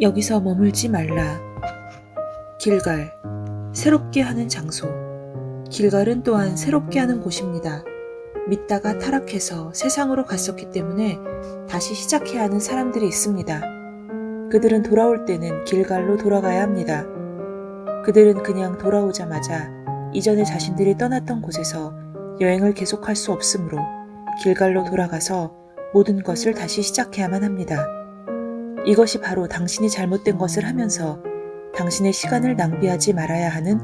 여기서 머물지 말라. 길갈, 새롭게 하는 장소. 길갈은 또한 새롭게 하는 곳입니다. 믿다가 타락해서 세상으로 갔었기 때문에 다시 시작해야 하는 사람들이 있습니다. 그들은 돌아올 때는 길갈로 돌아가야 합니다. 그들은 그냥 돌아오자마자 이전에 자신들이 떠났던 곳에서 여행을 계속할 수 없으므로 길갈로 돌아가서 모든 것을 다시 시작해야만 합니다. 이것이 바로 당신이 잘못된 것을 하면서 당신의 시간을 낭비하지 말아야 하는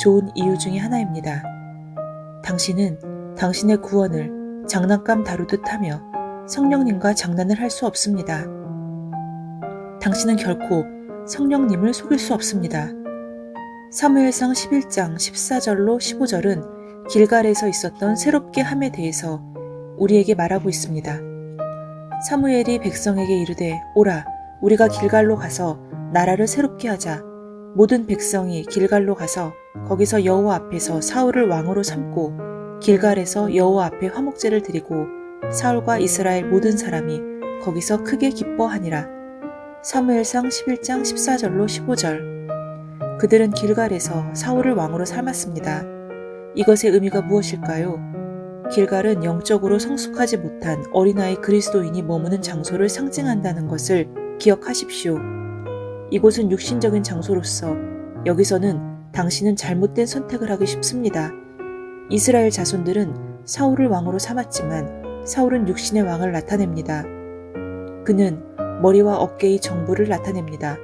좋은 이유 중의 하나입니다. 당신은 당신의 구원을 장난감 다루듯 하며 성령님과 장난을 할 수 없습니다. 당신은 결코 성령님을 속일 수 없습니다. 사무엘상 11장 14절로 15절은 길갈에서 있었던 새롭게 함에 대해서 우리에게 말하고 있습니다. 사무엘이 백성에게 이르되 오라 우리가 길갈로 가서 나라를 새롭게 하자. 모든 백성이 길갈로 가서 거기서 여호와 앞에서 사울을 왕으로 삼고 길갈에서 여호와 앞에 화목제를 드리고 사울과 이스라엘 모든 사람이 거기서 크게 기뻐하니라. 사무엘상 11장 14절로 15절. 그들은 길갈에서 사울을 왕으로 삼았습니다. 이것의 의미가 무엇일까요? 길갈은 영적으로 성숙하지 못한 어린아이 그리스도인이 머무는 장소를 상징한다는 것을 기억하십시오. 이곳은 육신적인 장소로서 여기서는 당신은 잘못된 선택을 하기 쉽습니다. 이스라엘 자손들은 사울을 왕으로 삼았지만 사울은 육신의 왕을 나타냅니다. 그는 머리와 어깨의 정부를 나타냅니다.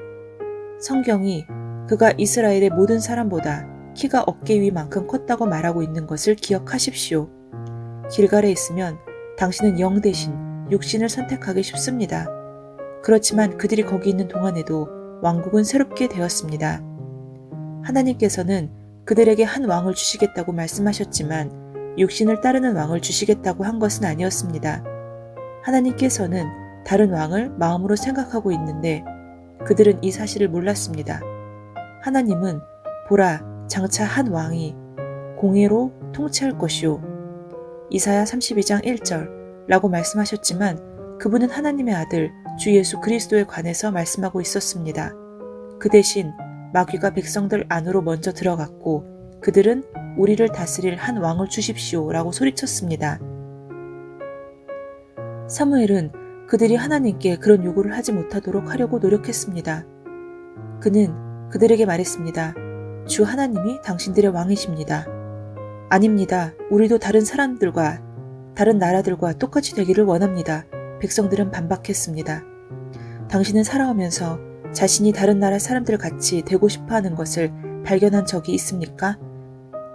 성경이 그가 이스라엘의 모든 사람보다 키가 어깨 위만큼 컸다고 말하고 있는 것을 기억하십시오. 길갈에 있으면 당신은 영 대신 육신을 선택하기 쉽습니다. 그렇지만 그들이 거기 있는 동안에도 왕국은 새롭게 되었습니다. 하나님께서는 그들에게 한 왕을 주시겠다고 말씀하셨지만 육신을 따르는 왕을 주시겠다고 한 것은 아니었습니다. 하나님께서는 다른 왕을 마음으로 생각하고 있는데 그들은 이 사실을 몰랐습니다. 하나님은 보라 장차 한 왕이 공의로 통치할 것이요 이사야 32장 1절 라고 말씀하셨지만 그분은 하나님의 아들 주 예수 그리스도에 관해서 말씀하고 있었습니다. 그 대신 마귀가 백성들 안으로 먼저 들어갔고 그들은 우리를 다스릴 한 왕을 주십시오 라고 소리쳤습니다. 사무엘은 그들이 하나님께 그런 요구를 하지 못하도록 하려고 노력했습니다. 그는 그들에게 말했습니다. 주 하나님이 당신들의 왕이십니다. 아닙니다. 우리도 다른 사람들과 다른 나라들과 똑같이 되기를 원합니다. 백성들은 반박했습니다. 당신은 살아오면서 자신이 다른 나라 사람들 같이 되고 싶어하는 것을 발견한 적이 있습니까?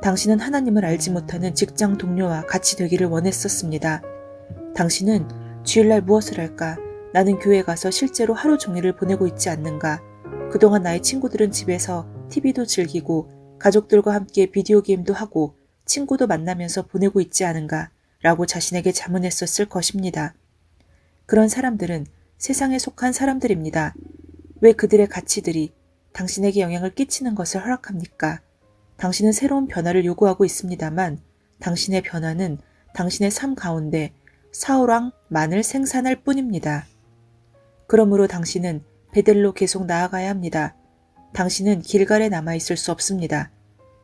당신은 하나님을 알지 못하는 직장 동료와 같이 되기를 원했었습니다. 당신은 주일날 무엇을 할까? 나는 교회 가서 실제로 하루 종일을 보내고 있지 않는가? 그동안 나의 친구들은 집에서 TV도 즐기고 가족들과 함께 비디오 게임도 하고 친구도 만나면서 보내고 있지 않은가? 라고 자신에게 자문했었을 것입니다. 그런 사람들은 세상에 속한 사람들입니다. 왜 그들의 가치들이 당신에게 영향을 끼치는 것을 허락합니까? 당신은 새로운 변화를 요구하고 있습니다만 당신의 변화는 당신의 삶 가운데 사울왕만을 생산할 뿐입니다. 그러므로 당신은 베델로 계속 나아가야 합니다. 당신은 길갈에 남아있을 수 없습니다.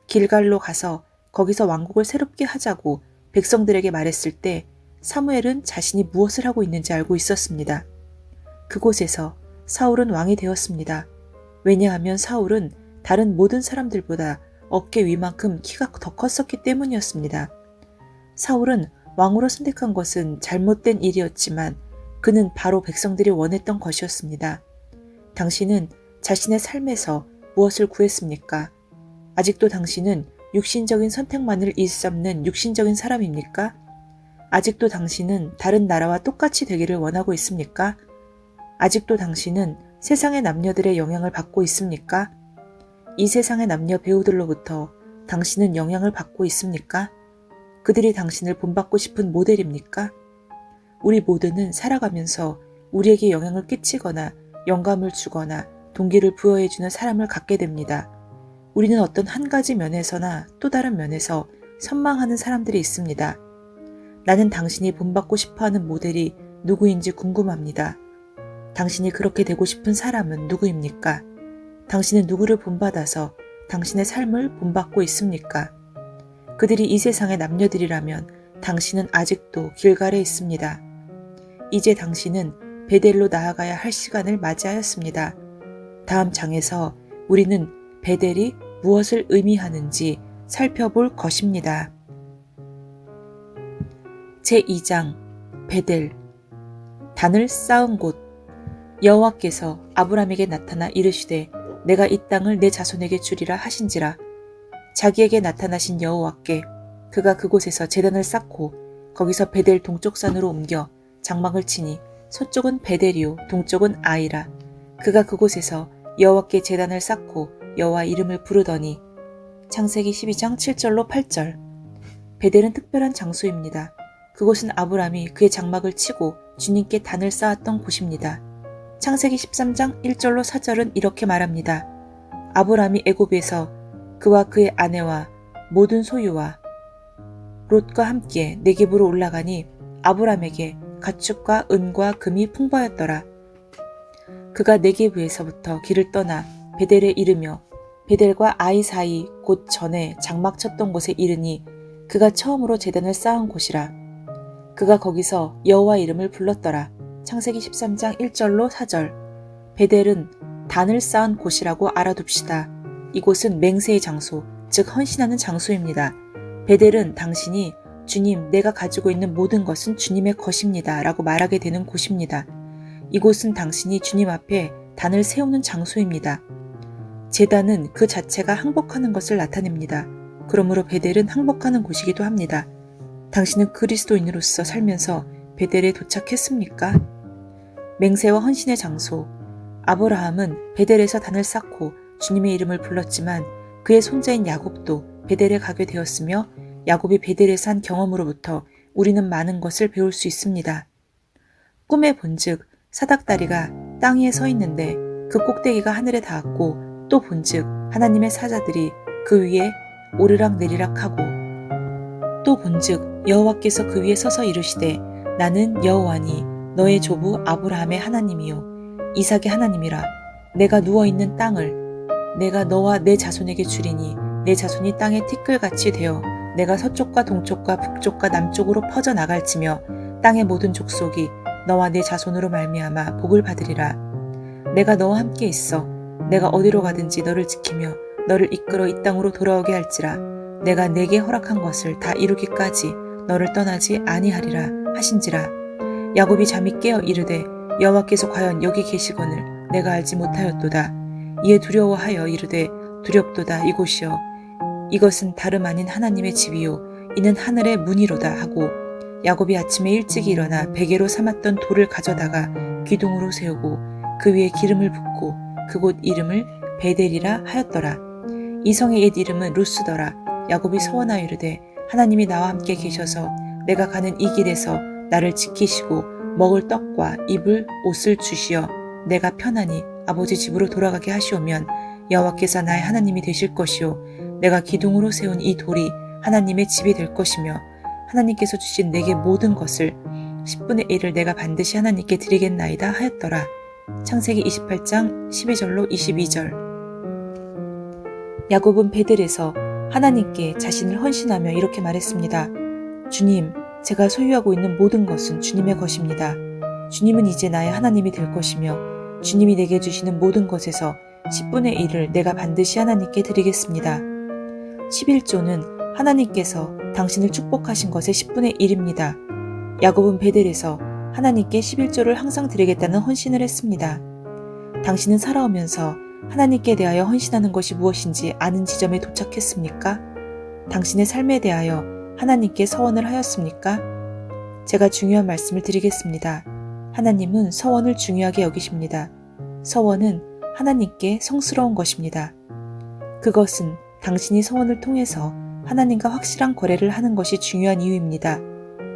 길갈로 가서 거기서 왕국을 새롭게 하자고 백성들에게 말했을 때 사무엘은 자신이 무엇을 하고 있는지 알고 있었습니다. 그곳에서 사울은 왕이 되었습니다. 왜냐하면 사울은 다른 모든 사람들보다 어깨 위만큼 키가 더 컸었기 때문이었습니다. 사울은 왕으로 선택한 것은 잘못된 일이었지만 그는 바로 백성들이 원했던 것이었습니다. 당신은 자신의 삶에서 무엇을 구했습니까? 아직도 당신은 육신적인 선택만을 일삼는 육신적인 사람입니까? 아직도 당신은 다른 나라와 똑같이 되기를 원하고 있습니까? 아직도 당신은 세상의 남녀들의 영향을 받고 있습니까? 이 세상의 남녀 배우들로부터 당신은 영향을 받고 있습니까? 그들이 당신을 본받고 싶은 모델입니까? 우리 모두는 살아가면서 우리에게 영향을 끼치거나 영감을 주거나 동기를 부여해주는 사람을 갖게 됩니다. 우리는 어떤 한 가지 면에서나 또 다른 면에서 선망하는 사람들이 있습니다. 나는 당신이 본받고 싶어하는 모델이 누구인지 궁금합니다. 당신이 그렇게 되고 싶은 사람은 누구입니까? 당신은 누구를 본받아서 당신의 삶을 본받고 있습니까? 그들이 이 세상의 남녀들이라면 당신은 아직도 길갈에 있습니다. 이제 당신은 베델로 나아가야 할 시간을 맞이하였습니다. 다음 장에서 우리는 베델이 무엇을 의미하는지 살펴볼 것입니다. 제2장 베델 단을 쌓은 곳. 여호와께서 아브람에게 나타나 이르시되 내가 이 땅을 내 자손에게 주리라 하신지라. 자기에게 나타나신 여호와께 그가 그곳에서 제단을 쌓고 거기서 베델 동쪽 산으로 옮겨 장막을 치니 서쪽은 베델이요 동쪽은 아이라. 그가 그곳에서 여호와께 제단을 쌓고 여호와 이름을 부르더니. 창세기 12장 7절로 8절. 베델은 특별한 장소입니다. 그곳은 아브람이 그의 장막을 치고 주님께 단을 쌓았던 곳입니다. 창세기 13장 1절로 4절은 이렇게 말합니다. 아브람이 애굽에서 그와 그의 아내와 모든 소유와 롯과 함께 네겝으로 올라가니 아브람에게 가축과 은과 금이 풍부하였더라. 그가 네겝에서부터 길을 떠나 베델에 이르며 베델과 아이 사이 곧 전에 장막 쳤던 곳에 이르니 그가 처음으로 제단을 쌓은 곳이라. 그가 거기서 여호와 이름을 불렀더라. 창세기 13장 1절로 4절. 베델은 단을 쌓은 곳이라고 알아둡시다. 이곳은 맹세의 장소, 즉 헌신하는 장소입니다. 베델은 당신이 주님, 내가 가지고 있는 모든 것은 주님의 것입니다 라고 말하게 되는 곳입니다. 이곳은 당신이 주님 앞에 단을 세우는 장소입니다. 제단은 그 자체가 항복하는 것을 나타냅니다. 그러므로 베델은 항복하는 곳이기도 합니다. 당신은 그리스도인으로서 살면서 베델에 도착했습니까? 맹세와 헌신의 장소. 아브라함은 베델에서 단을 쌓고 주님의 이름을 불렀지만 그의 손자인 야곱도 베델에 가게 되었으며 야곱이 베델에서 한 경험으로부터 우리는 많은 것을 배울 수 있습니다. 꿈에 본즉 사닥다리가 땅 위에 서 있는데 그 꼭대기가 하늘에 닿았고 또 본즉 하나님의 사자들이 그 위에 오르락내리락 하고 또 본즉 여호와께서 그 위에 서서 이르시되 나는 여호와니 너의 조부 아브라함의 하나님이요 이삭의 하나님이라. 내가 누워있는 땅을 내가 너와 내 자손에게 주리니 내 자손이 땅의 티끌같이 되어 내가 서쪽과 동쪽과 북쪽과 남쪽으로 퍼져나갈지며 땅의 모든 족속이 너와 내 자손으로 말미암아 복을 받으리라. 내가 너와 함께 있어 내가 어디로 가든지 너를 지키며 너를 이끌어 이 땅으로 돌아오게 할지라. 내가 내게 허락한 것을 다 이루기까지 너를 떠나지 아니하리라 하신지라. 야곱이 잠이 깨어 이르되 여호와께서 과연 여기 계시거늘 내가 알지 못하였도다. 이에 두려워하여 이르되 두렵도다 이곳이여 이것은 다름 아닌 하나님의 집이요 이는 하늘의 문이로다 하고 야곱이 아침에 일찍 일어나 베개로 삼았던 돌을 가져다가 기둥으로 세우고 그 위에 기름을 붓고 그곳 이름을 베델이라 하였더라. 이 성의 옛 이름은 루스더라. 야곱이 서원하여 이르되 하나님이 나와 함께 계셔서 내가 가는 이 길에서 나를 지키시고 먹을 떡과 입을 옷을 주시어 내가 편안히 아버지 집으로 돌아가게 하시오면 여호와께서 나의 하나님이 되실 것이요 내가 기둥으로 세운 이 돌이 하나님의 집이 될 것이며 하나님께서 주신 내게 모든 것을 10분의 1을 내가 반드시 하나님께 드리겠나이다 하였더라. 창세기 28장 12절로 22절. 야곱은 베델에서 하나님께 자신을 헌신하며 이렇게 말했습니다. 주님, 제가 소유하고 있는 모든 것은 주님의 것입니다. 주님은 이제 나의 하나님이 될 것이며 주님이 내게 주시는 모든 것에서 10분의 1을 내가 반드시 하나님께 드리겠습니다. 11조는 하나님께서 당신을 축복하신 것의 10분의 1입니다. 야곱은 베델에서 하나님께 11조를 항상 드리겠다는 헌신을 했습니다. 당신은 살아오면서 하나님께 대하여 헌신하는 것이 무엇인지 아는 지점에 도착했습니까? 당신의 삶에 대하여 하나님께 서원을 하였습니까? 제가 중요한 말씀을 드리겠습니다. 하나님은 서원을 중요하게 여기십니다. 서원은 하나님께 성스러운 것입니다. 그것은 당신이 서원을 통해서 하나님과 확실한 거래를 하는 것이 중요한 이유입니다.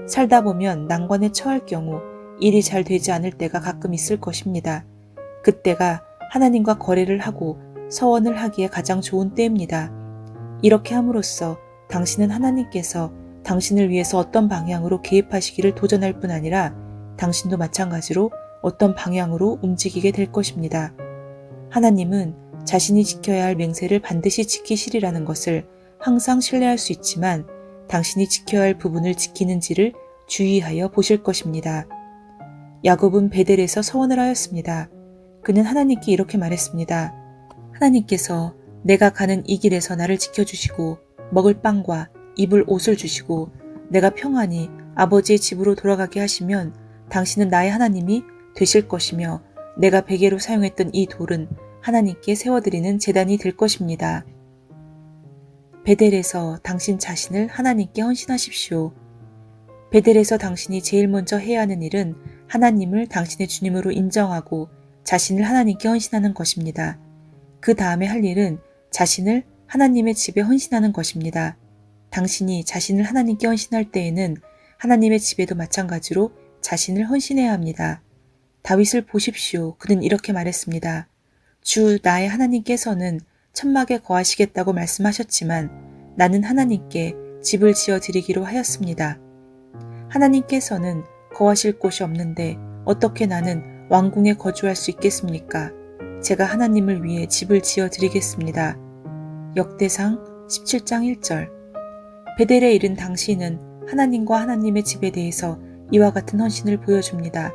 살다 보면 난관에 처할 경우 일이 잘 되지 않을 때가 가끔 있을 것입니다. 그때가 하나님과 거래를 하고 서원을 하기에 가장 좋은 때입니다. 이렇게 함으로써 당신은 하나님께서 당신을 위해서 어떤 방향으로 개입하시기를 도전할 뿐 아니라 당신도 마찬가지로 어떤 방향으로 움직이게 될 것입니다. 하나님은 자신이 지켜야 할 맹세를 반드시 지키시리라는 것을 항상 신뢰할 수 있지만 당신이 지켜야 할 부분을 지키는지를 주의하여 보실 것입니다. 야곱은 베델에서 서원을 하였습니다. 그는 하나님께 이렇게 말했습니다. 하나님께서 내가 가는 이 길에서 나를 지켜주시고 먹을 빵과 입을 옷을 주시고 내가 평안히 아버지의 집으로 돌아가게 하시면 당신은 나의 하나님이 되실 것이며 내가 베개로 사용했던 이 돌은 하나님께 세워드리는 제단이 될 것입니다. 베델에서 당신 자신을 하나님께 헌신하십시오. 베델에서 당신이 제일 먼저 해야 하는 일은 하나님을 당신의 주님으로 인정하고 자신을 하나님께 헌신하는 것입니다. 그 다음에 할 일은 자신을 하나님의 집에 헌신하는 것입니다. 당신이 자신을 하나님께 헌신할 때에는 하나님의 집에도 마찬가지로 자신을 헌신해야 합니다. 다윗을 보십시오. 그는 이렇게 말했습니다. 주 나의 하나님께서는 천막에 거하시겠다고 말씀하셨지만 나는 하나님께 집을 지어 드리기로 하였습니다. 하나님께서는 거하실 곳이 없는데 어떻게 나는 왕궁에 거주할 수 있겠습니까? 제가 하나님을 위해 집을 지어 드리겠습니다. 역대상 17장 1절. 베델에 이른 당시는 하나님과 하나님의 집에 대해서 이와 같은 헌신을 보여줍니다.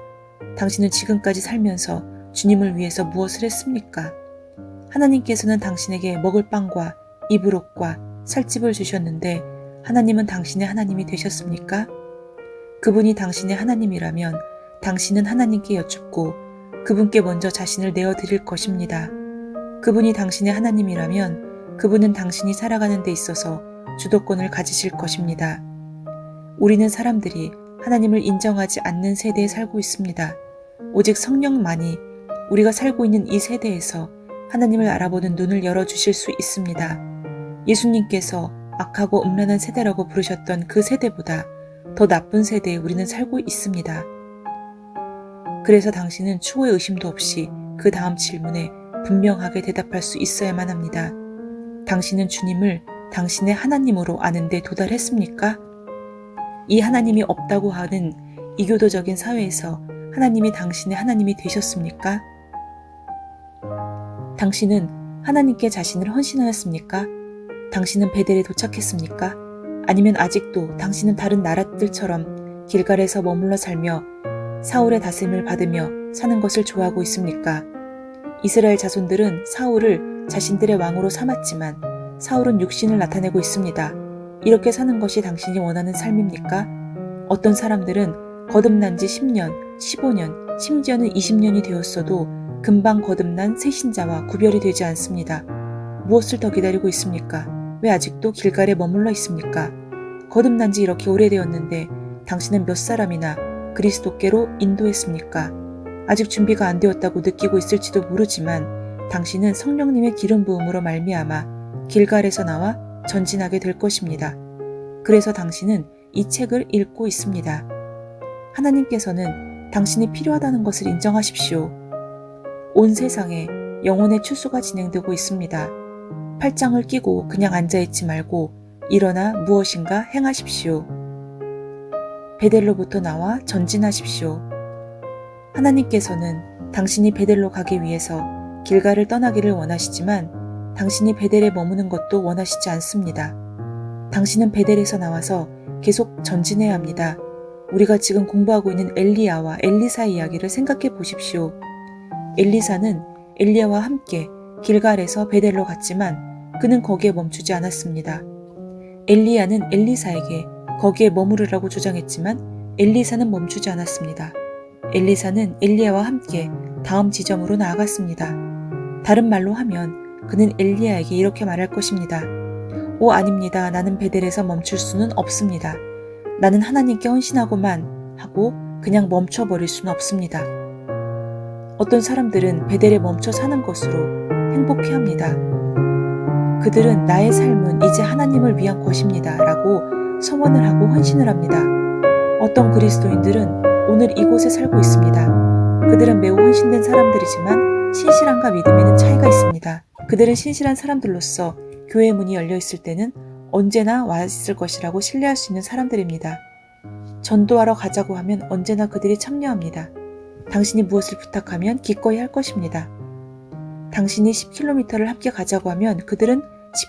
당신은 지금까지 살면서 주님을 위해서 무엇을 했습니까? 하나님께서는 당신에게 먹을 빵과 입을 옷과 살 집을 주셨는데 하나님은 당신의 하나님이 되셨습니까? 그분이 당신의 하나님이라면 당신은 하나님께 여쭙고 그분께 먼저 자신을 내어드릴 것입니다. 그분이 당신의 하나님이라면 그분은 당신이 살아가는 데 있어서 주도권을 가지실 것입니다. 우리는 사람들이 하나님을 인정하지 않는 세대에 살고 있습니다. 오직 성령만이 우리가 살고 있는 이 세대에서 하나님을 알아보는 눈을 열어주실 수 있습니다. 예수님께서 악하고 음란한 세대라고 부르셨던 그 세대보다 더 나쁜 세대에 우리는 살고 있습니다. 그래서 당신은 추호의 의심도 없이 그 다음 질문에 분명하게 대답할 수 있어야만 합니다. 당신은 주님을 당신의 하나님으로 아는 데 도달했습니까? 이 하나님이 없다고 하는 이교도적인 사회에서 하나님이 당신의 하나님이 되셨습니까? 당신은 하나님께 자신을 헌신하였습니까? 당신은 베델에 도착했습니까? 아니면 아직도 당신은 다른 나라들처럼 길갈에서 머물러 살며 사울의 다스림을 받으며 사는 것을 좋아하고 있습니까? 이스라엘 자손들은 사울을 자신들의 왕으로 삼았지만 사울은 육신을 나타내고 있습니다. 이렇게 사는 것이 당신이 원하는 삶입니까? 어떤 사람들은 거듭난 지 10년, 15년, 심지어는 20년이 되었어도 금방 거듭난 새신자와 구별이 되지 않습니다. 무엇을 더 기다리고 있습니까? 왜 아직도 길갈에 머물러 있습니까? 거듭난 지 이렇게 오래되었는데 당신은 몇 사람이나 그리스도께로 인도했습니까? 아직 준비가 안 되었다고 느끼고 있을지도 모르지만 당신은 성령님의 기름 부음으로 말미암아 길갈에서 나와 전진하게 될 것입니다. 그래서 당신은 이 책을 읽고 있습니다. 하나님께서는 당신이 필요하다는 것을 인정하십시오. 온 세상에 영혼의 추수가 진행되고 있습니다. 팔짱을 끼고 그냥 앉아있지 말고 일어나 무엇인가 행하십시오. 베델로부터 나와 전진하십시오. 하나님께서는 당신이 베델로 가기 위해서 길갈을 떠나기를 원하시지만 당신이 베델에 머무는 것도 원하시지 않습니다. 당신은 베델에서 나와서 계속 전진해야 합니다. 우리가 지금 공부하고 있는 엘리야와 엘리사 이야기를 생각해 보십시오. 엘리사는 엘리야와 함께 길갈에서 베델로 갔지만 그는 거기에 멈추지 않았습니다. 엘리야는 엘리사에게 거기에 머무르라고 주장했지만 엘리사는 멈추지 않았습니다. 엘리사는 엘리야와 함께 다음 지점으로 나아갔습니다. 다른 말로 하면 그는 엘리야에게 이렇게 말할 것입니다. 오, 아닙니다. 나는 베델에서 멈출 수는 없습니다. 나는 하나님께 헌신하고만 하고 그냥 멈춰버릴 수는 없습니다. 어떤 사람들은 베델에 멈춰 사는 것으로 행복해합니다. 그들은 나의 삶은 이제 하나님을 위한 것입니다 라고 서원을 하고 헌신을 합니다. 어떤 그리스도인들은 오늘 이곳에 살고 있습니다. 그들은 매우 헌신된 사람들이지만 신실함과 믿음에는 차이가 있습니다. 그들은 신실한 사람들로서 교회 문이 열려 있을 때는 언제나 와 있을 것이라고 신뢰할 수 있는 사람들입니다. 전도하러 가자고 하면 언제나 그들이 참여합니다. 당신이 무엇을 부탁하면 기꺼이 할 것입니다. 당신이 10km를 함께 가자고 하면 그들은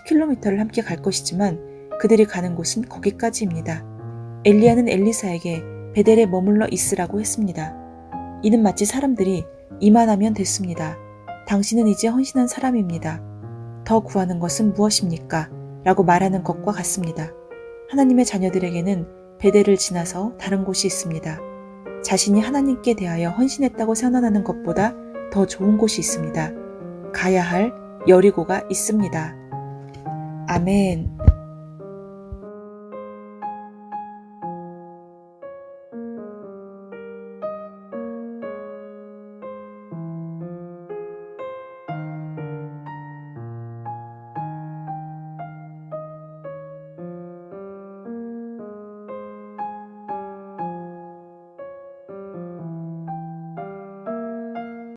10km를 함께 갈 것이지만 그들이 가는 곳은 거기까지입니다. 엘리야는 엘리사에게 베델에 머물러 있으라고 했습니다. 이는 마치 사람들이 이만하면 됐습니다. 당신은 이제 헌신한 사람입니다. 더 구하는 것은 무엇입니까? 라고 말하는 것과 같습니다. 하나님의 자녀들에게는 베델을 지나서 다른 곳이 있습니다. 자신이 하나님께 대하여 헌신했다고 선언하는 것보다 더 좋은 곳이 있습니다. 가야 할 여리고가 있습니다. 아멘.